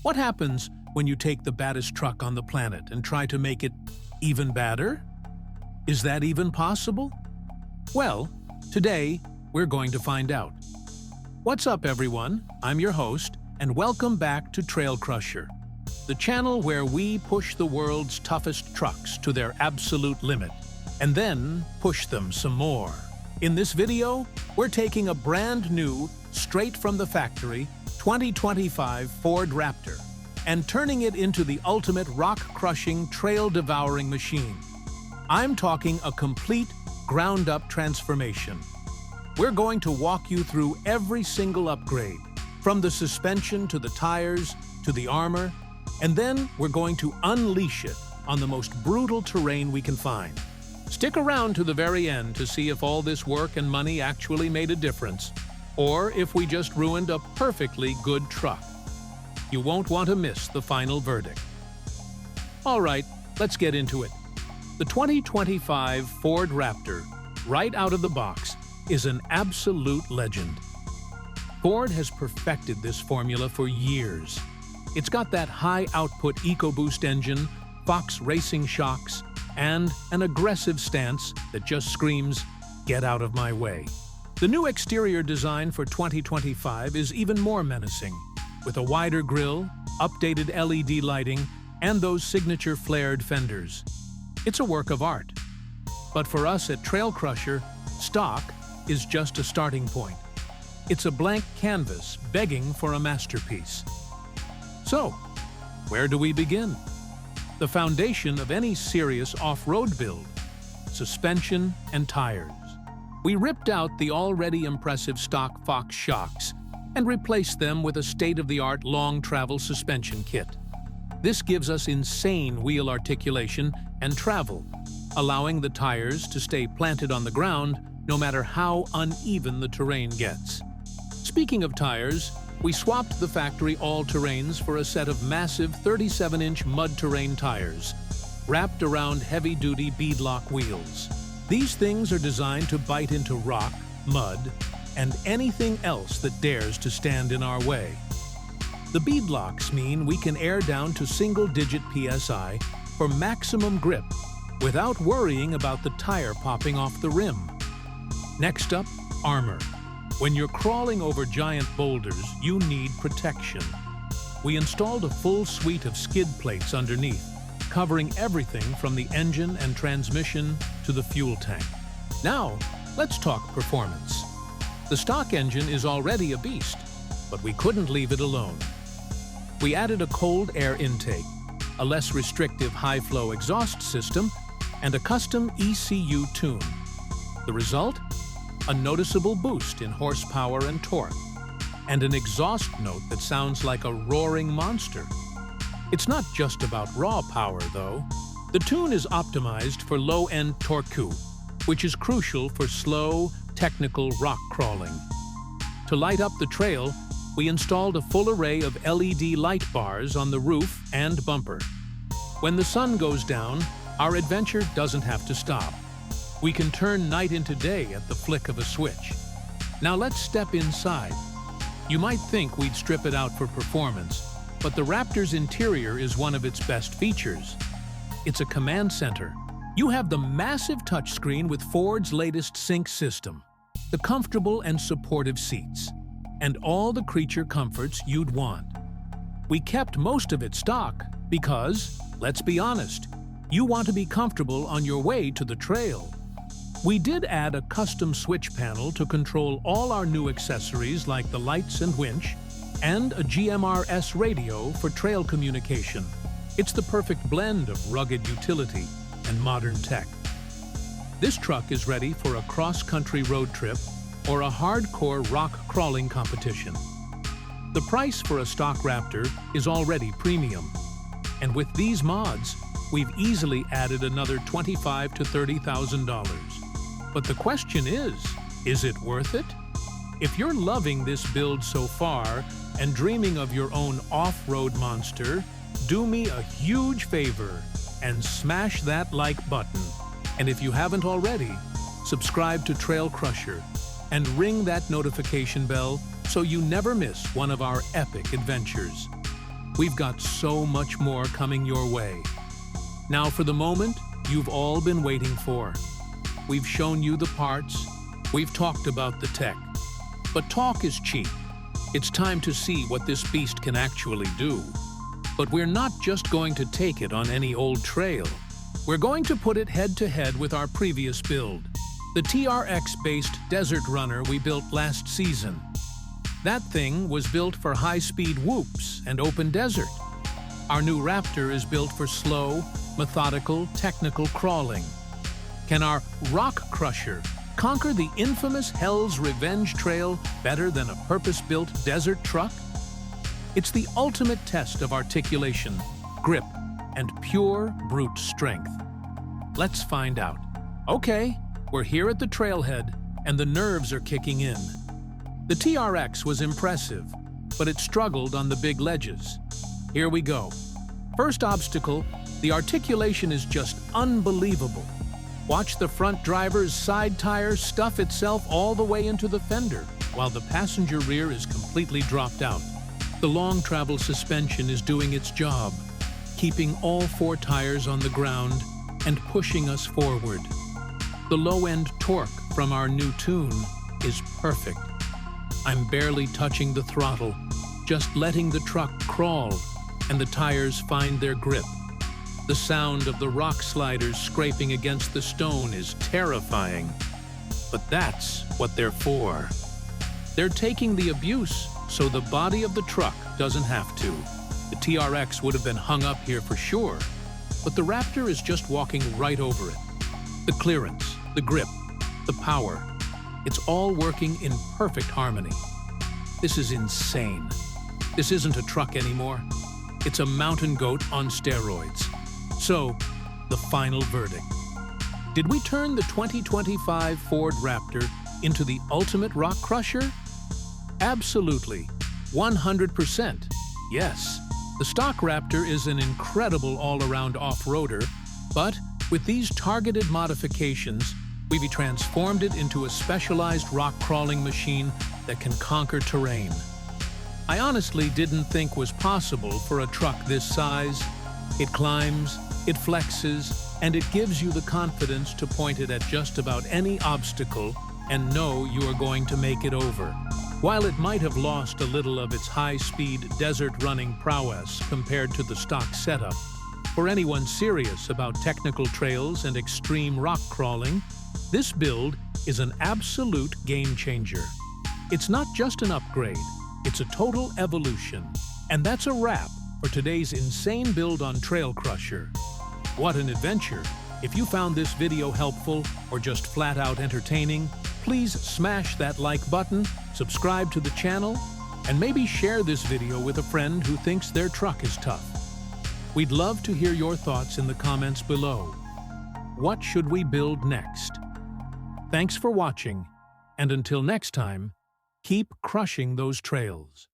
What happens when you take the baddest truck on the planet and try to make it even badder? Is that even possible? Well, today we're going to find out. What's up, everyone? I'm your host, and welcome back to Trail Crusher, the channel where we push the world's toughest trucks to their absolute limit, and then push them some more. In this video, we're taking a brand new, straight from the factory, 2025 Ford Raptor and turning it into the ultimate rock-crushing, trail-devouring machine. I'm talking a complete, ground-up transformation. We're going to walk you through every single upgrade, from the suspension to the tires to the armor, and then we're going to unleash it on the most brutal terrain we can find. Stick around to the very end to see if all this work and money actually made a difference, or if we just ruined a perfectly good truck. You won't want to miss the final verdict. All right, let's get into it. The 2025 Ford Raptor, right out of the box, is an absolute legend. Ford has perfected this formula for years. It's got that high-output EcoBoost engine, Fox racing shocks, and an aggressive stance that just screams, "Get out of my way." The new exterior design for 2025 is even more menacing, with a wider grille, updated LED lighting, and those signature flared fenders. It's a work of art. But for us at Trail Crusher, stock is just a starting point. It's a blank canvas begging for a masterpiece. So, where do we begin? The foundation of any serious off-road build: suspension and tires. We ripped out the already impressive stock Fox shocks and replaced them with a state-of-the-art long-travel suspension kit. This gives us insane wheel articulation and travel, allowing the tires to stay planted on the ground no matter how uneven the terrain gets. Speaking of tires, we swapped the factory all-terrains for a set of massive 37-inch mud-terrain tires, wrapped around heavy-duty beadlock wheels. These things are designed to bite into rock, mud, and anything else that dares to stand in our way. The beadlocks mean we can air down to single-digit PSI for maximum grip without worrying about the tire popping off the rim. Next up, armor. When you're crawling over giant boulders, you need protection. We installed a full suite of skid plates underneath, covering everything from the engine and transmission to the fuel tank. Now, let's talk performance. The stock engine is already a beast, but we couldn't leave it alone. We added a cold air intake, a less restrictive high-flow exhaust system, and a custom ECU tune. The result? A noticeable boost in horsepower and torque, and an exhaust note that sounds like a roaring monster. It's not just about raw power, though. The tune is optimized for low-end torque, which is crucial for slow, technical rock crawling. To light up the trail, we installed a full array of LED light bars on the roof and bumper. When the sun goes down, our adventure doesn't have to stop. We can turn night into day at the flick of a switch. Now let's step inside. You might think we'd strip it out for performance, but the Raptor's interior is one of its best features. It's a command center. You have the massive touchscreen with Ford's latest sync system, the comfortable and supportive seats, and all the creature comforts you'd want. We kept most of it stock because, let's be honest, you want to be comfortable on your way to the trail. We did add a custom switch panel to control all our new accessories like the lights and winch, and a GMRS radio for trail communication. It's the perfect blend of rugged utility and modern tech. This truck is ready for a cross-country road trip or a hardcore rock crawling competition. The price for a stock Raptor is already premium, and with these mods, we've easily added another $25,000 to $30,000. But the question is it worth it? If you're loving this build so far and dreaming of your own off-road monster, do me a huge favor and smash that like button. And if you haven't already, subscribe to Trail Crusher and ring that notification bell so you never miss one of our epic adventures. We've got so much more coming your way. Now for the moment you've all been waiting for. We've shown you the parts, we've talked about the tech. But talk is cheap. It's time to see what this beast can actually do. But we're not just going to take it on any old trail. We're going to put it head-to-head with our previous build, the TRX-based desert runner we built last season. That thing was built for high-speed whoops and open desert. Our new Raptor is built for slow, methodical, technical crawling. Can our Rock Crusher conquer the infamous Hell's Revenge Trail better than a purpose-built desert truck? It's the ultimate test of articulation, grip, and pure brute strength. Let's find out. Okay, we're here at the trailhead, and the nerves are kicking in. The TRX was impressive, but it struggled on the big ledges. Here we go. First obstacle, the articulation is just unbelievable. Watch the front driver's side tire stuff itself all the way into the fender, while the passenger rear is completely dropped out. The long travel suspension is doing its job, keeping all 4 tires on the ground and pushing us forward. The low-end torque from our new tune is perfect. I'm barely touching the throttle, just letting the truck crawl, and the tires find their grip. The sound of the rock sliders scraping against the stone is terrifying. But that's what they're for. They're taking the abuse so the body of the truck doesn't have to. The TRX would have been hung up here for sure, but the Raptor is just walking right over it. The clearance, the grip, the power, it's all working in perfect harmony. This is insane. This isn't a truck anymore. It's a mountain goat on steroids. So, the final verdict. Did we turn the 2025 Ford Raptor into the ultimate rock crusher? Absolutely. 100%. Yes. The stock Raptor is an incredible all-around off-roader, but with these targeted modifications, we've transformed it into a specialized rock-crawling machine that can conquer terrain. I honestly didn't think was possible for a truck this size. It climbs, it flexes, and it gives you the confidence to point it at just about any obstacle and know you are going to make it over. While it might have lost a little of its high-speed desert-running prowess compared to the stock setup, for anyone serious about technical trails and extreme rock crawling, this build is an absolute game-changer. It's not just an upgrade, it's a total evolution. And that's a wrap for today's insane build on Trail Crusher. What an adventure! If you found this video helpful or just flat-out entertaining, please smash that like button, subscribe to the channel, and maybe share this video with a friend who thinks their truck is tough. We'd love to hear your thoughts in the comments below. What should we build next? Thanks for watching, and until next time, keep crushing those trails.